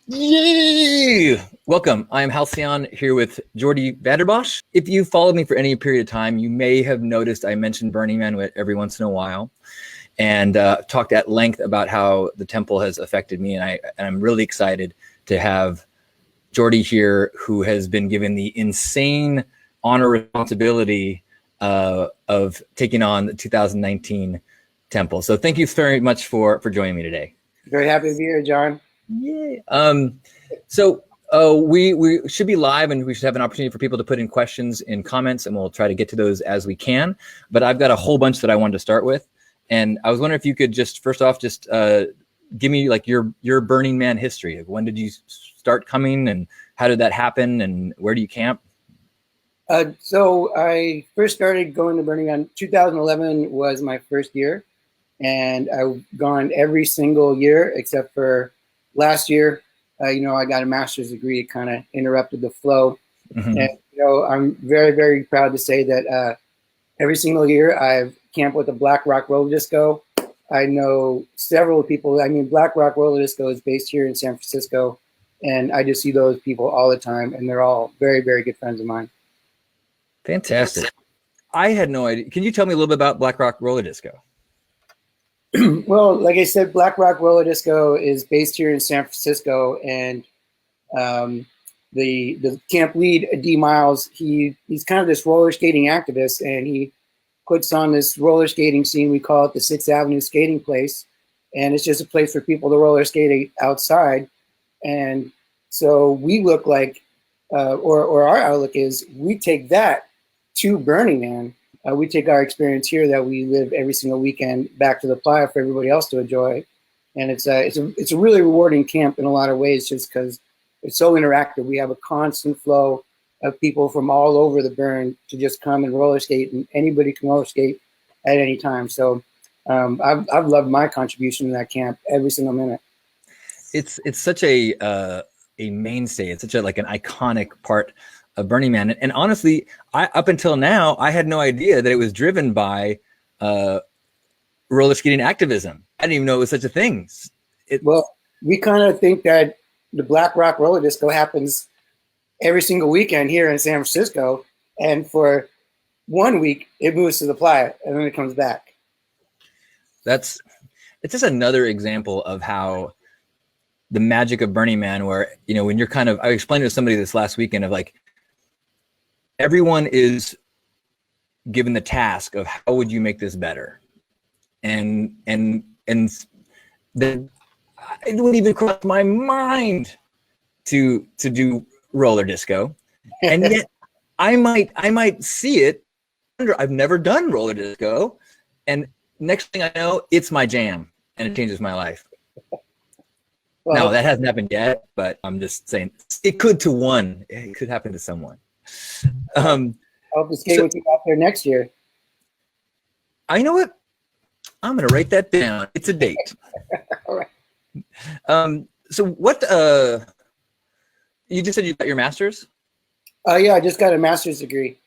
Yay! Welcome. I'm Halcyon here with Geordie Van Der Bosch. If you followed me for any period of time, you may have noticed I mentioned Burning Man every once in a while and talked at length about how the temple has affected me. And I'm really excited to have Geordie here, who has been given the insane honor responsibility of taking on the 2019 temple. So thank you very much for joining me today. Very happy to be here, John. Yeah. So we should be live, and we should have an opportunity for people to put in questions in comments, and we'll try to get to those as we can. But I've got a whole bunch that I wanted to start with, and I was wondering if you could just first off just give me like your Burning Man history. When did you start coming, and how did that happen, and where do you camp? So I first started going to Burning Man. 2011 was my first year, and I've gone every single year except for last year. I got a master's degree. It kind of interrupted the flow. Mm-hmm. And, I'm very, very proud to say that every single year I've camped with the Black Rock Roller Disco. I know several people. I mean, Black Rock Roller Disco is based here in San Francisco, and I just see those people all the time, and they're all very, very good friends of mine. Fantastic. I had no idea. Can you tell me a little bit about Black Rock Roller Disco? Well, like I said, Black Rock Roller Disco is based here in San Francisco, and the camp lead, D. Miles, he's kind of this roller skating activist, and he puts on this roller skating scene. We call it the 6th Avenue Skating Place, and it's just a place for people to roller skate outside. And so we look like, or our outlook is, we take that to Burning Man. We take our experience here that we live every single weekend back to the playa for everybody else to enjoy, and it's a really rewarding camp in a lot of ways, just because it's so interactive. We have a constant flow of people from all over the burn to just come and roller skate, and anybody can roller skate at any time. So I've loved my contribution to that camp every single minute. It's such a mainstay. It's such an iconic part of Burning Man. And honestly, up until now, I had no idea that it was driven by roller skating activism. I didn't even know it was such a thing. Well, we kind of think that the Black Rock Roller Disco happens every single weekend here in San Francisco. And for 1 week, it moves to the playa and then it comes back. It's just another example of how the magic of Burning Man, where, when you're I explained to somebody this last weekend of everyone is given the task of how would you make this better, and then it wouldn't even cross my mind to do roller disco, and yet I might see it. I've never done roller disco, and next thing I know, it's my jam, and it changes my life. Well, no, that hasn't happened yet, but I'm just saying it could to one. It could happen to someone. I hope to skate with you out there next year. I know what? I'm going to write that down. It's a date. All right. So what, you just said you got your master's? Yeah, I just got a master's degree.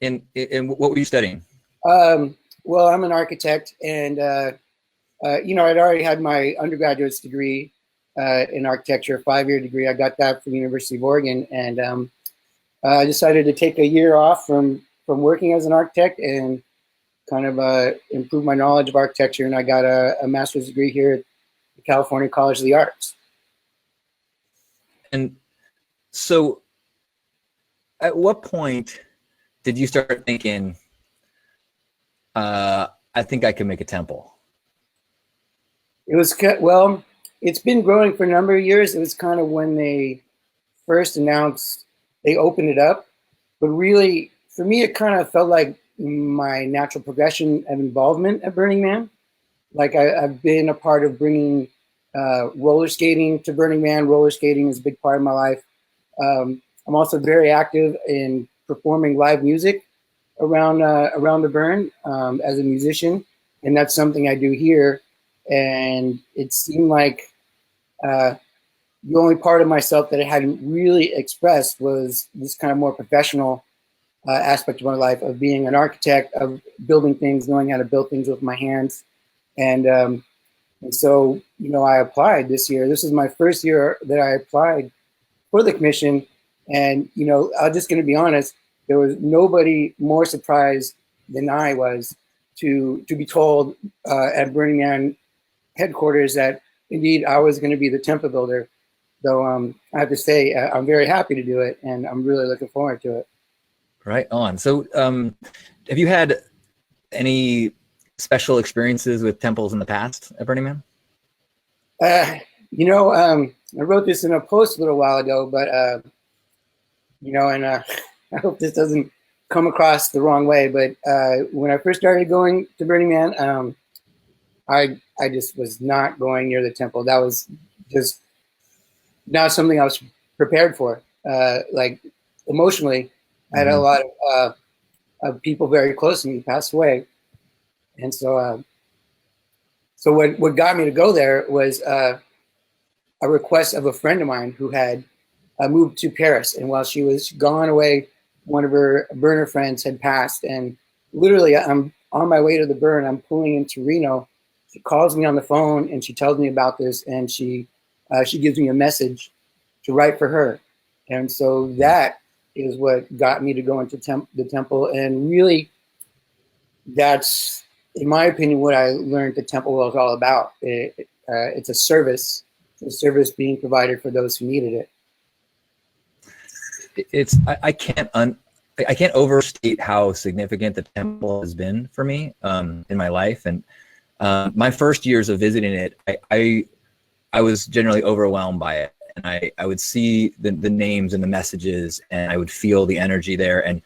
In what were you studying? Well, I'm an architect, and, I'd already had my undergraduate's degree in architecture, a 5-year degree. I got that from the University of Oregon, and I decided to take a year off from working as an architect and kind of improve my knowledge of architecture, and I got a master's degree here at the California College of the Arts. And so at what point did you start thinking, I think I can make a temple? It was, well, it's been growing for a number of years. It was kind of when they first announced they opened it up, but really for me, it kind of felt like my natural progression of involvement at Burning Man. Like I've been a part of bringing roller skating to Burning Man. Roller skating is a big part of my life. I'm also very active in performing live music around the burn as a musician, and that's something I do here. And it seemed like the only part of myself that I hadn't really expressed was this kind of more professional aspect of my life, of being an architect, of building things, knowing how to build things with my hands. And And so, I applied this year. This is my first year that I applied for the commission. And, I'm just going to be honest, there was nobody more surprised than I was to be told at Burning Man headquarters that indeed I was going to be the temple builder. So I have to say, I'm very happy to do it, and I'm really looking forward to it. Right on. So have you had any special experiences with temples in the past at Burning Man? I wrote this in a post a little while ago, but, and I hope this doesn't come across the wrong way, but when I first started going to Burning Man, I just was not going near the temple. That was just not something I was prepared for. Like emotionally, I had a lot of people very close to me pass away. And so what got me to go there was a request of a friend of mine who had moved to Paris. And while she was gone away, one of her burner friends had passed. And literally, I'm on my way to the burn. I'm pulling into Reno. She calls me on the phone and she tells me about this. And she gives me a message to write for her. And so that is what got me to go into the temple. And really, that's, in my opinion, what I learned the temple was all about. It's a service. It's a service being provided for those who needed it. I can't overstate how significant the temple has been for me in my life. And my first years of visiting it, I was generally overwhelmed by it. And I would see the names and the messages, and I would feel the energy there. And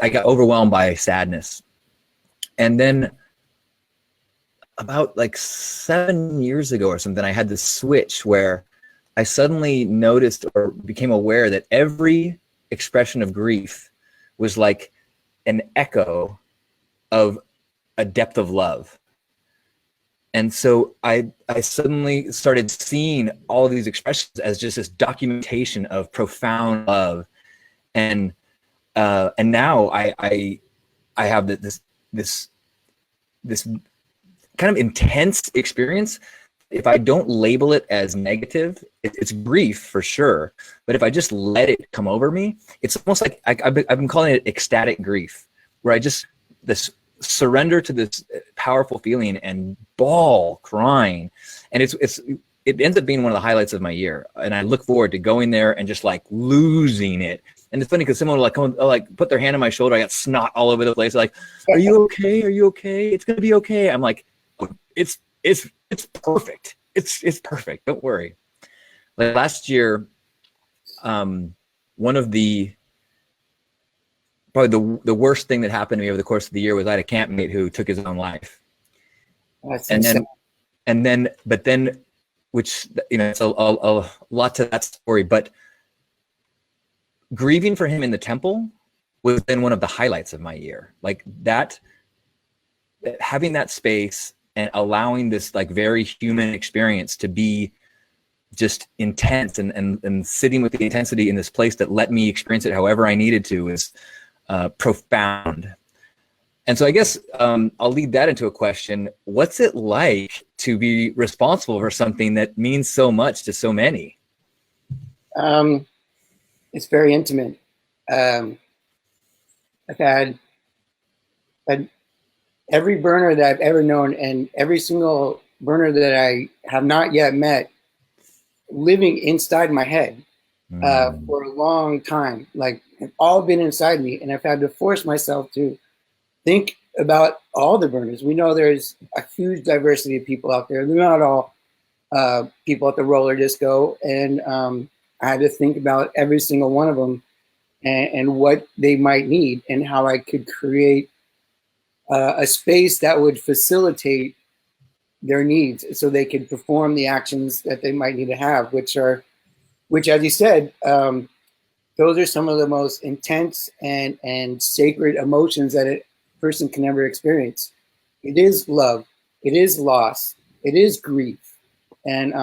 I got overwhelmed by sadness. And then about like 7 years ago or something, I had this switch where I suddenly noticed or became aware that every expression of grief was like an echo of a depth of love. And so I suddenly started seeing all of these expressions as just this documentation of profound love. And now I have this kind of intense experience. If I don't label it as negative, it's grief for sure. But if I just let it come over me, it's almost like I've been calling it ecstatic grief, where I just surrender to this powerful feeling and bawl crying. And it ends up being one of the highlights of my year. And I look forward to going there and just like losing it. And it's funny because someone will like put their hand on my shoulder. I got snot all over the place. Like, are you okay? Are you okay? It's going to be okay. I'm like, it's perfect. It's perfect. Don't worry. Like last year, one of probably the worst thing that happened to me over the course of the year was I had a campmate who took his own life. That's and then, which, it's a lot to that story, but grieving for him in the temple was then one of the highlights of my year. Like that, having that space and allowing this like very human experience to be just intense and sitting with the intensity in this place that let me experience it however I needed to is profound. And so I guess I'll lead that into a question. What's it like to be responsible for something that means so much to so many? It's very intimate. I've had every burner that I've ever known and every single burner that I have not yet met living inside my head for a long time. Like, have all been inside me, and I've had to force myself to think about all the burners. We know there's a huge diversity of people out there. They're not all people at the roller disco, and I had to think about every single one of them and what they might need and how I could create a space that would facilitate their needs so they could perform the actions that they might need to have, which, as you said, those are some of the most intense and sacred emotions that a person can ever experience. It is love, it is loss, it is grief, and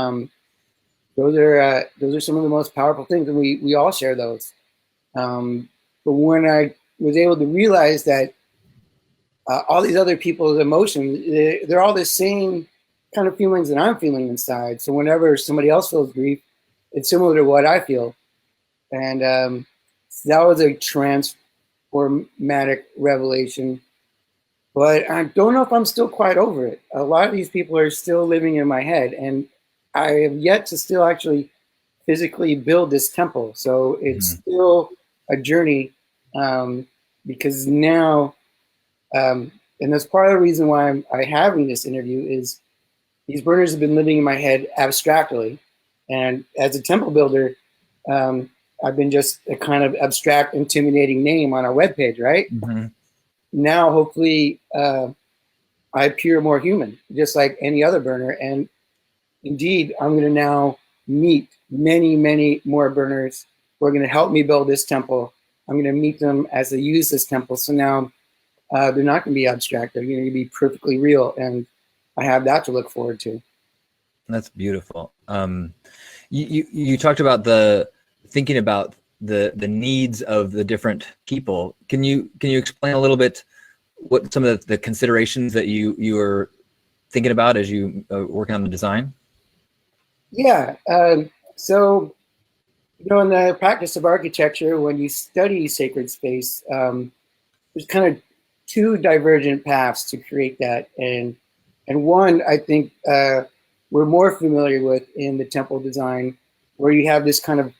those are some of the most powerful things, and we all share those. But when I was able to realize that all these other people's emotions, they're all the same kind of feelings that I'm feeling inside. So whenever somebody else feels grief, it's similar to what I feel. And so that was a transformatic revelation. But I don't know if I'm still quite over it. A lot of these people are still living in my head, and I have yet to still actually physically build this temple. So it's still a journey, because now, and that's part of the reason why I'm having this interview is these burners have been living in my head abstractly. And as a temple builder, I've been just a kind of abstract, intimidating name on our webpage, right? Now, hopefully, I appear more human, just like any other burner. And indeed, I'm going to now meet many, many more burners who are going to help me build this temple. I'm going to meet them as they use this temple. So now they're not going to be abstract. They're going to be perfectly real. And I have that to look forward to. That's beautiful. You talked about thinking about the needs of the different people. Can you explain a little bit what some of the considerations that you were thinking about as you working on the design? Yeah. So, in the practice of architecture, when you study sacred space, there's kind of two divergent paths to create that. And one, I think, we're more familiar with in the temple design, where you have this kind of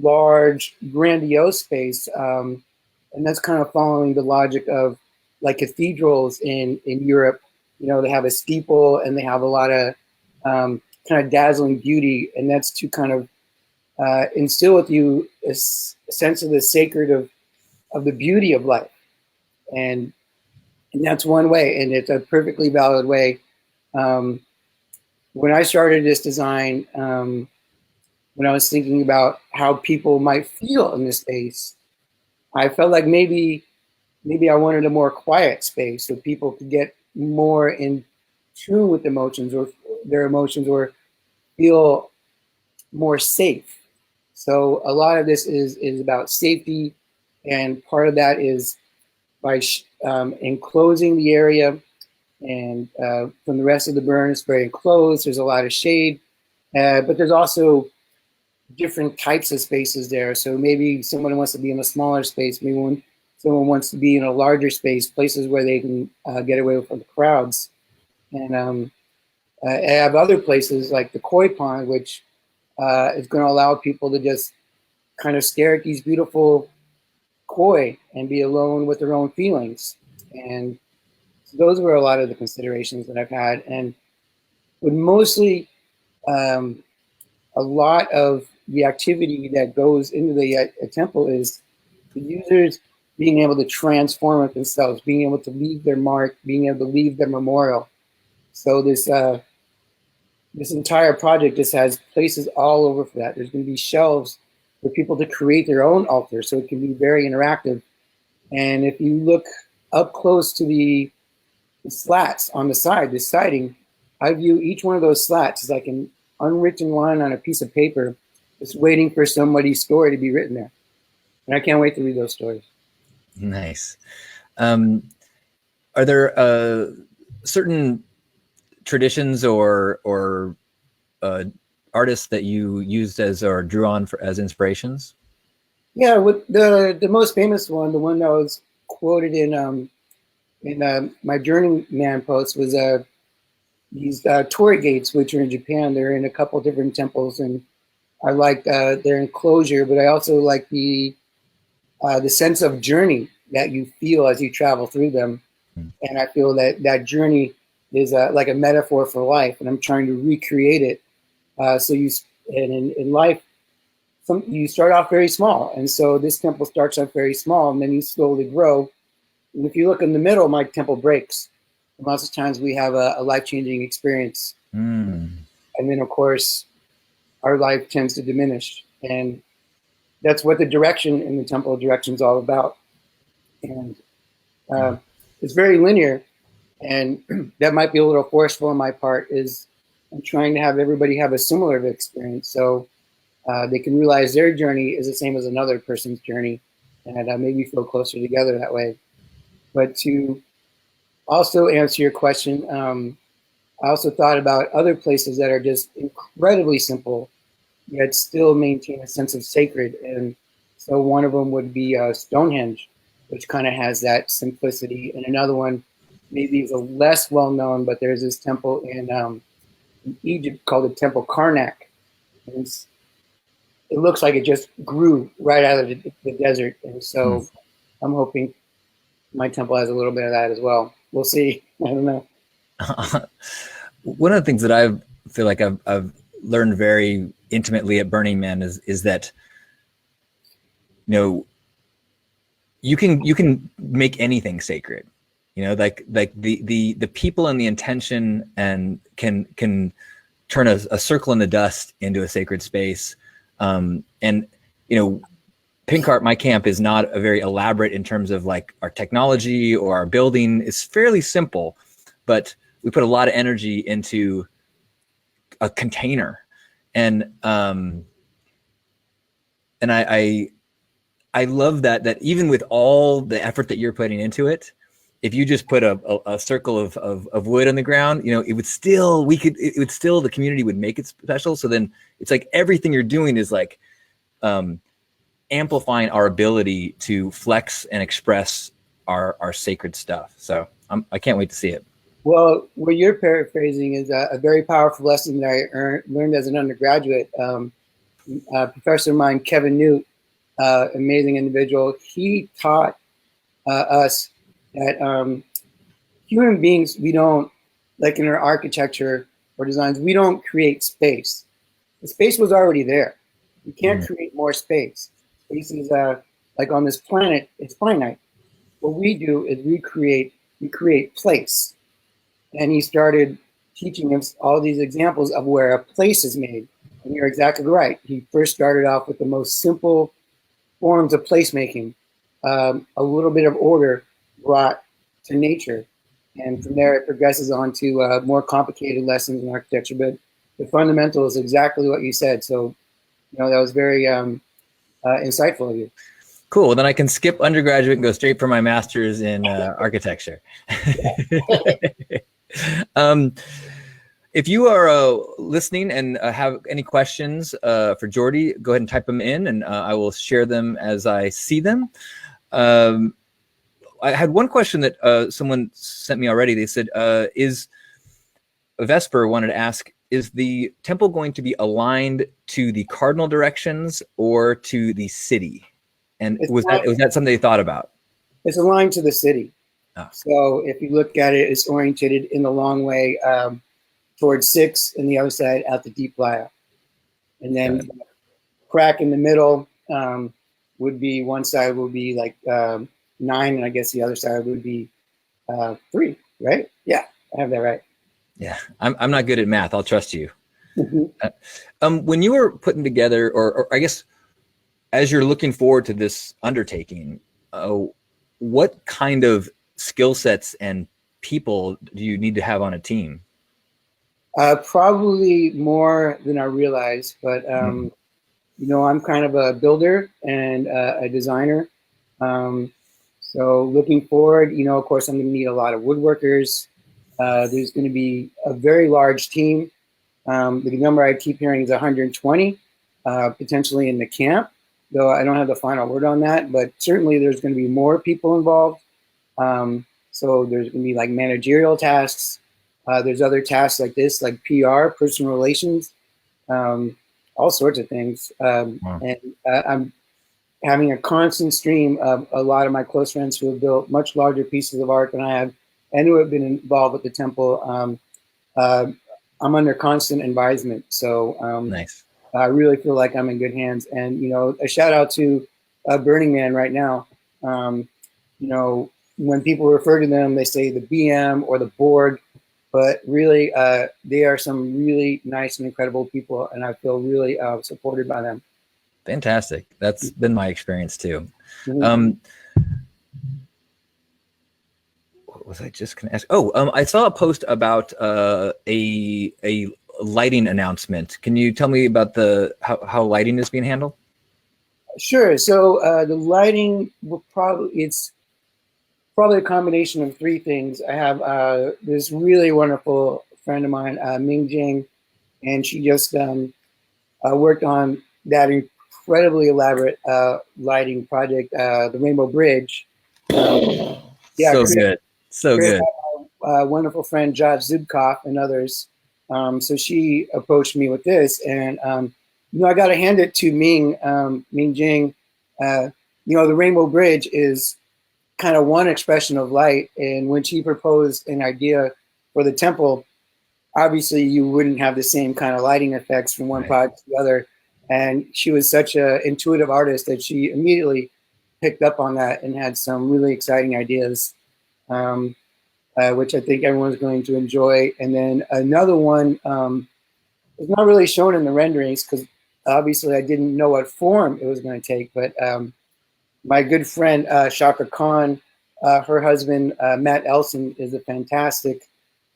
large, grandiose space. And that's kind of following the logic of like cathedrals in Europe. They have a steeple and they have a lot of kind of dazzling beauty. And that's to kind of instill with you a sense of the sacred of the beauty of life. And that's one way, and it's a perfectly valid way. When I started this design, when I was thinking about how people might feel in this space, I felt like maybe I wanted a more quiet space so people could get more in tune with emotions or their emotions, or feel more safe. So a lot of this is about safety, and part of that is by enclosing the area, and from the rest of the burn, it's very enclosed. There's a lot of shade, but there's also different types of spaces there. So maybe someone wants to be in a smaller space. Maybe someone wants to be in a larger space, places where they can get away from the crowds. And I have other places like the koi pond, which is going to allow people to just kind of stare at these beautiful koi and be alone with their own feelings. And so those were a lot of the considerations that I've had. And but mostly a lot of the activity that goes into the temple is the users being able to transform it themselves, being able to leave their mark, being able to leave their memorial. So this entire project just has places all over for that. There's going to be shelves for people to create their own altar, so it can be very interactive. And if you look up close to the slats on the side, the siding, I view each one of those slats as like an unwritten line on a piece of paper, just waiting for somebody's story to be written there. And I can't wait to read those stories. Nice. Are there certain traditions or artists that you used as or drew on as inspirations? Yeah, with the most famous one, the one that was quoted in my Journeyman post was these torii gates, which are in Japan. They're in a couple different temples, and I like their enclosure, but I also like the sense of journey that you feel as you travel through them. And I feel that journey is like a metaphor for life, and I'm trying to recreate it. In life, you start off very small, and so this temple starts off very small, and then you slowly grow. And if you look in the middle, my temple breaks. And lots of times we have a life-changing experience. And then, of course, our life tends to diminish. And that's what the direction in the temple direction is all about. And it's very linear. And that might be a little forceful on my part, is I'm trying to have everybody have a similar experience. So they can realize their journey is the same as another person's journey, and maybe feel closer together that way. But to also answer your question, I also thought about other places that are just incredibly simple, yet still maintain a sense of sacred. And so one of them would be Stonehenge, which kind of has that simplicity. And another one maybe is a less well-known, but there's this temple in Egypt called the Temple Karnak. And it looks like it just grew right out of the desert. And so I'm hoping my temple has a little bit of that as well. We'll see. I don't know. One of the things that I feel like I've learned very intimately at Burning Man is that, you know, you can make anything sacred, you know, like the people and the intention and can turn a circle in the dust into a sacred space. And, you know, Pink Heart, my camp, is not a very elaborate in terms of like our technology or our building. It's fairly simple, but we put a lot of energy into a container. And I love that even with all the effort that you're putting into it, if you just put a circle of wood on the ground, you know, it would still, the community would make it special. So then it's like everything you're doing is like amplifying our ability to flex and express our sacred stuff. So I can't wait to see it. Well, what you're paraphrasing is a very powerful lesson that I learned as an undergraduate. A professor of mine, Kevin Newt, amazing individual, he taught us that human beings, we don't, like in our architecture or designs, we don't create space. The space was already there. We can't create more space. Space is like on this planet, it's finite. What we do is we create place. And he started teaching us all these examples of where a place is made. And you're exactly right. He first started off with the most simple forms of placemaking, a little bit of order brought to nature. And from there, it progresses on to more complicated lessons in architecture. But the fundamental is exactly what you said. So, you know, that was very insightful of you. Cool. Well, then I can skip undergraduate and go straight for my master's in architecture. If you are listening and have any questions for Geordie, go ahead and type them in, and I will share them as I see them. I had one question that someone sent me already. They said, is Vesper wanted to ask, is the temple going to be aligned to the cardinal directions or to the city? And was that something they thought about? It's aligned to the city. Oh. So if you look at it, it's orientated in the long way towards 6 and the other side out the deep playa. And then the crack in the middle would be, one side would be like 9, and I guess the other side would be 3, right? Yeah, I have that right. Yeah, I'm not good at math. I'll trust you. When you were putting together, or I guess as you're looking forward to this undertaking, what kind of skill sets and people do you need to have on a team? Probably more than I realize, but you know, I'm kind of a builder and a designer. So looking forward, you know, of course, I'm going to need a lot of woodworkers. There's going to be a very large team. The number I keep hearing is 120, potentially in the camp, though I don't have the final word on that, but certainly there's going to be more people involved. So there's going to be like managerial tasks. There's other tasks like this, like PR, personal relations, all sorts of things. And I'm having a constant stream of a lot of my close friends who have built much larger pieces of art than I have and who have been involved with the temple. I'm under constant advisement. So Nice. I really feel like I'm in good hands. And, you know, a shout out to Burning Man right now. You know, when people refer to them, they say the BM or the board, but really they are some really nice and incredible people. And I feel really supported by them. Fantastic. That's been my experience too. Mm-hmm. What was I just going to ask? I saw a post about a lighting announcement. Can you tell me about how lighting is being handled? Sure. So the lighting will it's probably a combination of 3 things. I have this really wonderful friend of mine, Ming Jing, and she just worked on that incredibly elaborate lighting project, the Rainbow Bridge. Yeah, So good. So Chris, good. wonderful friend Josh Zubkoff and others. So she approached me with this, and I got to hand it to Ming Jing. The Rainbow Bridge is kind of one expression of light, and when she proposed an idea for the temple, obviously you wouldn't have the same kind of lighting effects from one project to the other. And she was such an intuitive artist that she immediately picked up on that and had some really exciting ideas. Which I think everyone's going to enjoy. And then another one is not really shown in the renderings because obviously I didn't know what form it was going to take. But my good friend Shaka Khan, her husband Matt Elson is a fantastic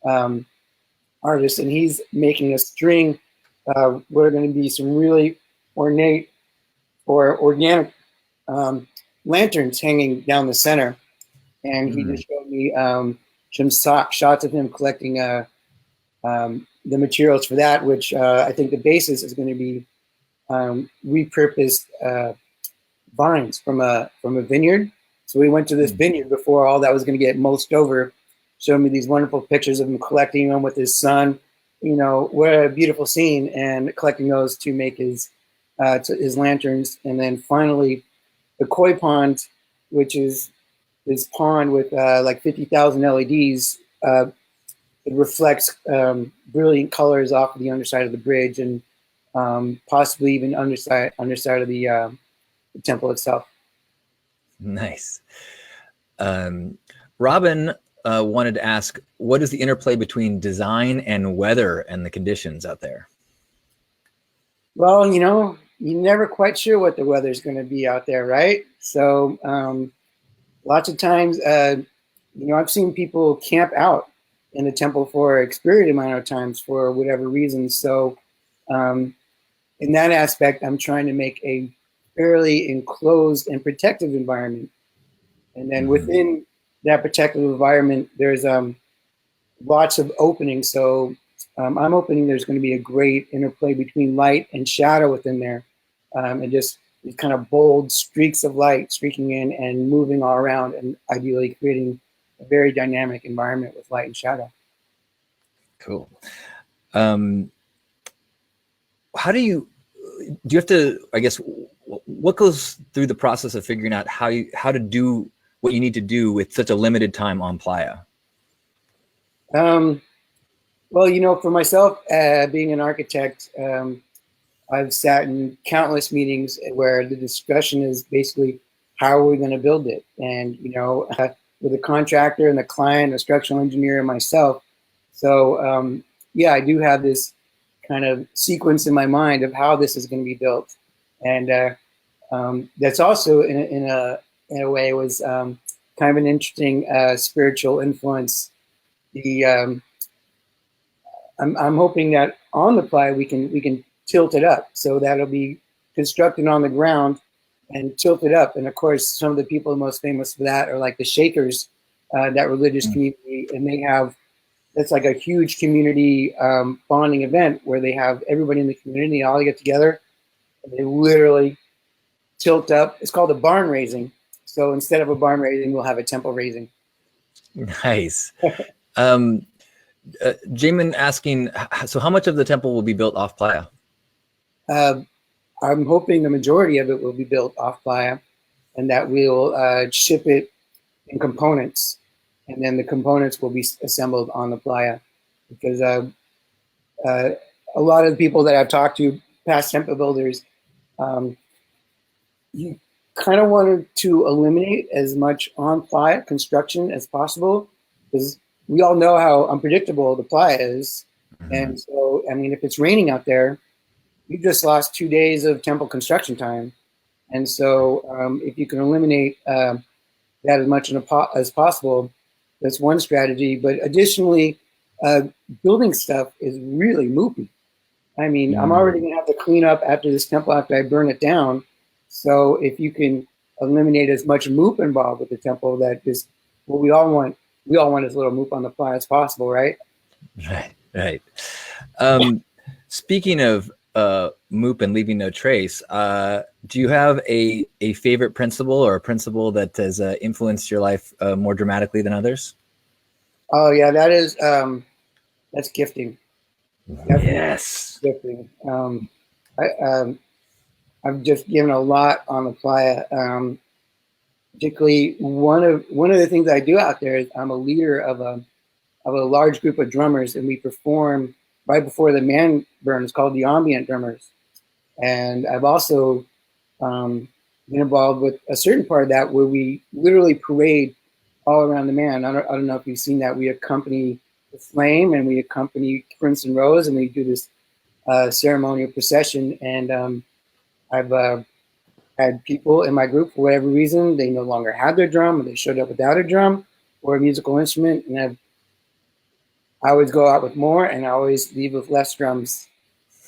artist, and he's making a string. What are going to be some really ornate or organic lanterns hanging down the center. And he just showed me some shots of him collecting the materials for that, which I think the basis is going to be repurposed vines from a vineyard. So we went to this vineyard before all that was going to get mulched over. Showed me these wonderful pictures of him collecting them with his son. What a beautiful scene, and collecting those to make his lanterns. And then finally, the koi pond, which is this pond with like 50,000 LEDs. It reflects brilliant colors off of the underside of the bridge, and possibly even underside of the temple itself. Nice. Robin wanted to ask, what is the interplay between design and weather and the conditions out there? Well, you're never quite sure what the weather's going to be out there, right? So lots of times, I've seen people camp out in the temple for a period amount of times for whatever reason. So in that aspect, I'm trying to make a fairly enclosed and protective environment. And then within that protective environment, there's lots of openings. So I'm hoping there's going to be a great interplay between light and shadow within there, and just these kind of bold streaks of light streaking in and moving all around, and ideally creating a very dynamic environment with light and shadow. Cool. How do you have to, I guess, what goes through the process of figuring out how to do what you need to do with such a limited time on Playa? Well, for myself, being an architect, I've sat in countless meetings where the discussion is basically how are we going to build it? And, with the contractor and the client, the structural engineer, and myself. So, I do have this kind of sequence in my mind of how this is going to be built. And that's also, in a way, was kind of an interesting spiritual influence. I'm hoping that on the playa we can tilt it up, so that'll be constructed on the ground and tilted up. And of course, some of the people most famous for that are like the Shakers, that religious community, and that's like a huge community bonding event where they have everybody in the community all get together, and they literally tilt up. It's called a barn raising. So instead of a barn raising, we'll have a temple raising. Nice. Jamin asking, so how much of the temple will be built off Playa? I'm hoping the majority of it will be built off Playa, and that we'll ship it in components, and then the components will be assembled on the Playa. Because a lot of the people that I've talked to, past temple builders, you kind of wanted to eliminate as much on Playa construction as possible, because we all know how unpredictable the Playa is. And so, if it's raining out there, you just lost 2 days of temple construction time. And so if you can eliminate that as much as possible, that's one strategy. But additionally, building stuff is really moopy. I'm already going to have to clean up after this temple after I burn it down. So if you can eliminate as much moop involved with the temple, that is what we all want. We all want as little moop on the playa as possible, right? Right. Right. Speaking of Moop and leaving no trace, do you have a favorite principle or a principle that has influenced your life more dramatically than others? Oh yeah, that's gifting. Definitely Yes. gifting. I've just given a lot on the playa. Particularly one of the things I do out there is I'm a leader of a large group of drummers, and we perform right before the man burn. It's called the ambient drummers. And I've also been involved with a certain part of that where we literally parade all around the man. I don't know if you've seen that. We accompany the flame and we accompany Crimson Rose, and we do this ceremonial procession. And I've had people in my group, for whatever reason, they no longer had their drum, or they showed up without a drum or a musical instrument, and I always go out with more, and I always leave with less drums.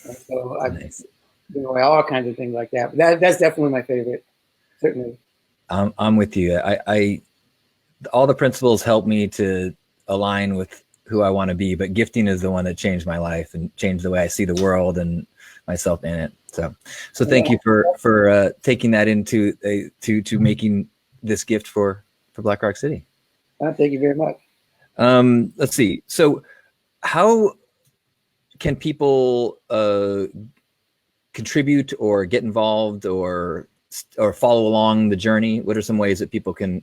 And so I've Nice. given away all kinds of things like that. But that's definitely my favorite, certainly. I'm with you. I all the principles help me to align with who I want to be, but gifting is the one that changed my life and changed the way I see the world and myself in it. So thank you for taking that into to making this gift for Black Rock City. Thank you very much. Let's see. So how can people contribute or get involved or follow along the journey? What are some ways that people can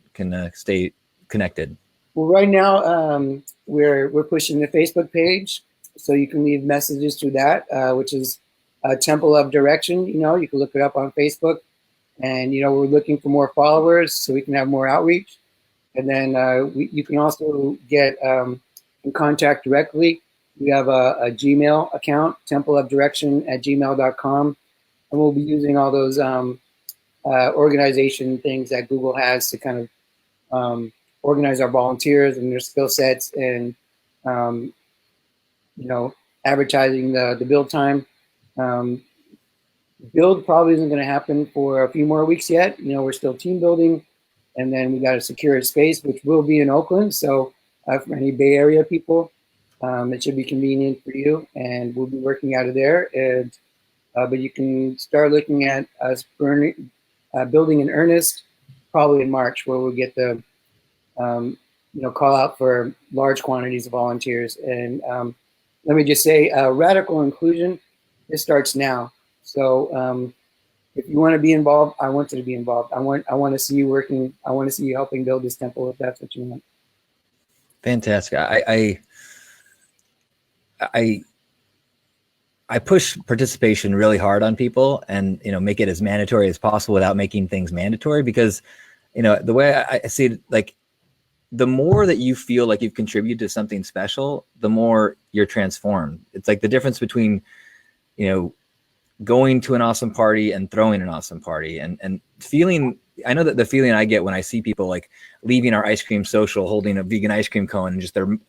stay connected? Well, right now we're pushing the Facebook page, so you can leave messages through that, which is Temple of Direction. You can look it up on Facebook, and we're looking for more followers so we can have more outreach. And then you can also get in contact directly. We have a Gmail account, templeofdirection@gmail.com, and we'll be using all those organization things that Google has to kind of organize our volunteers and their skill sets, and advertising the build time. Build probably isn't going to happen for a few more weeks yet. We're still team building, and then we got to secure a space, which will be in Oakland. So for any Bay Area people, it should be convenient for you, and we'll be working out of there. And but you can start looking at us building in earnest probably in March, where we'll get the call out for large quantities of volunteers. And let me just say, radical inclusion, this starts now. So if you want to be involved, I want you to be involved. I want to see you working. I want to see you helping build this temple if that's what you want. Fantastic. I push participation really hard on people, and make it as mandatory as possible without making things mandatory, because the way I see it, like, the more that you feel like you've contributed to something special, the more you're transformed. It's like the difference between going to an awesome party and throwing an awesome party, and feeling. I know that the feeling I get when I see people like leaving our ice cream social holding a vegan ice cream cone, and just and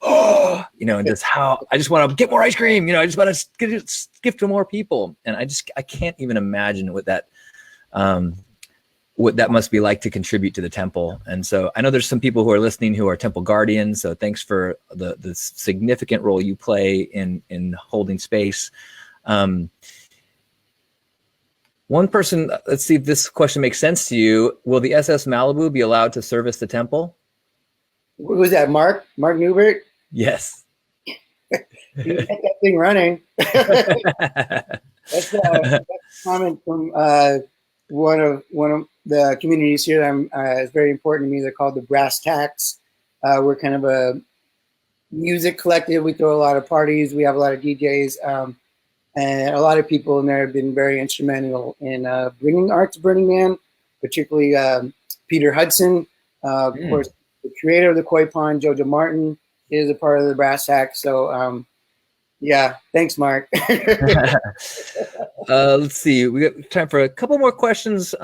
just how I just want to get more ice cream. I just want to gift to more people, and I can't even imagine what that must be like to contribute to the temple. And so I know there's some people who are listening who are temple guardians. So thanks for the significant role you play in holding space. One person, let's see if this question makes sense to you. Will the SS Malibu be allowed to service the temple? What was that, Mark Newbert? Yes. You get that thing running. That's a comment from one of the communities here that is very important to me. They're called the Brass Tacks. We're kind of a music collective. We throw a lot of parties. We have a lot of DJs. And a lot of people in there have been very instrumental in bringing art to Burning Man, particularly Peter Hudson, of course, the creator of the Koi Pond, Jojo Martin, is a part of the Brass Tack. So, yeah, thanks, Mark. Let's see. We got time for a couple more questions.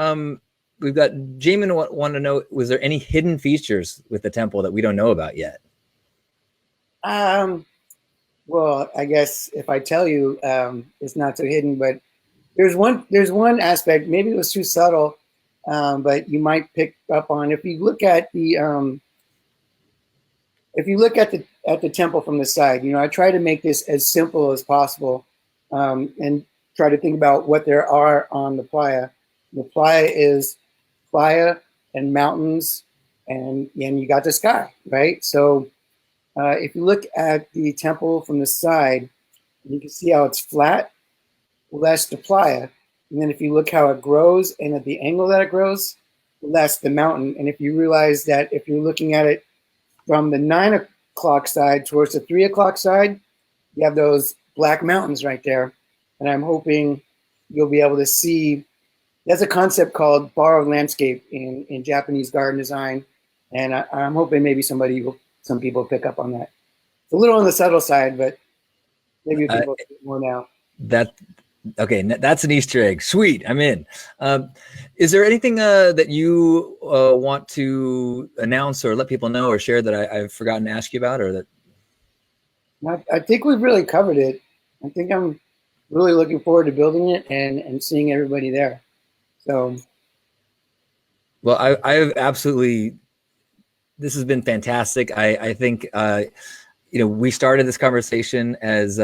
We've got Jamin want to know, was there any hidden features with the temple that we don't know about yet? Well, I guess if I tell you, it's not so hidden, but there's one aspect, maybe it was too subtle, but you might pick up on. If you look at the if you look at the temple from the side, I try to make this as simple as possible, and try to think about what there are on the playa. The playa is playa and mountains, and you got the sky, right? So if you look at the temple from the side, you can see how it's flat. Well, that's the playa. And then if you look how it grows and at the angle that it grows, well, that's the mountain. And if you realize that if you're looking at it from the 9 o'clock side towards the 3 o'clock side, you have those black mountains right there. And I'm hoping you'll be able to see. That's a concept called borrowed landscape in Japanese garden design. And I'm hoping maybe some people will pick up on that. It's a little on the subtle side, but maybe people more now. Okay, that's an Easter egg. Sweet, I'm in. Is there anything that you want to announce or let people know or share that I've forgotten to ask you about, or that? I think we've really covered it. I think I'm really looking forward to building it and seeing everybody there. So, well, I've absolutely. This has been fantastic. I think. We started this conversation as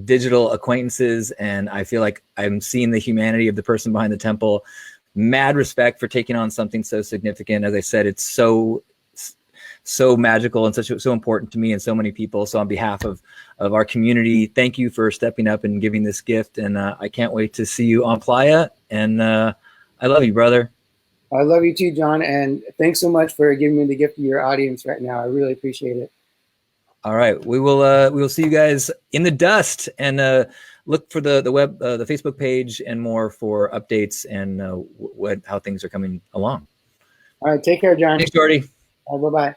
digital acquaintances, and I feel like I'm seeing the humanity of the person behind the temple. Mad respect for taking on something so significant. As I said, it's so magical and so important to me and so many people. So on behalf of our community, thank you for stepping up and giving this gift. And I can't wait to see you on Playa. And I love you, brother. I love you too, John. And thanks so much for giving me the gift of your audience right now. I really appreciate it. All right, we will see you guys in the dust, and look for the web, the Facebook page, and more for updates and how things are coming along. All right, take care, John. Thanks, Geordie. Bye-bye.